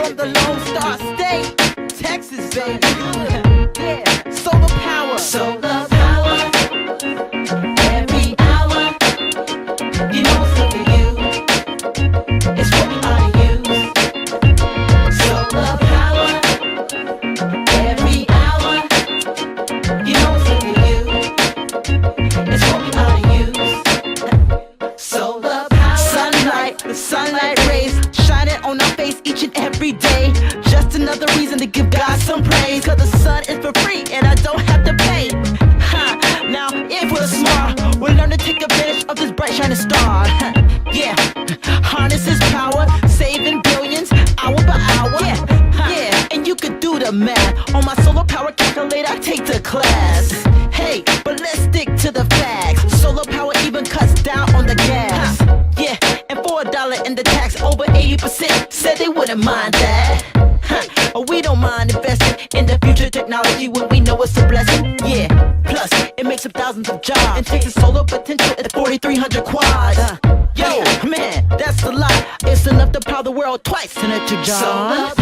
from the Lone Star State, Texas, baby. Yeah, solar power. Solar power. Every hour. You know it's good for you. It's what we ought to use. Solar power. Every hour. You know it's good for you. It's what we ought to use. Solar power. Sunlight, the sunlight rays shining on our face each and every day. Just another reason to give God some praise. Cause the sun is for free and I don't have to pay. Now if we're smart, we'll learn to take advantage of this bright shining star. Yeah, harness his power, saving billions hour by hour. Yeah, and you could do the math on my solar power calculator. Take the class. Hey, but let's stick to the facts. Solar power even cuts down on the gas. Yeah, and for $1 in the tax, over 80% said they wouldn't mind that. We don't mind investing in the future technology when we know it's a blessing. Yeah, plus it makes up thousands of jobs and takes the solar potential at 4,300 quads. Yo, man, that's a lot. It's enough to power the world twice in a job.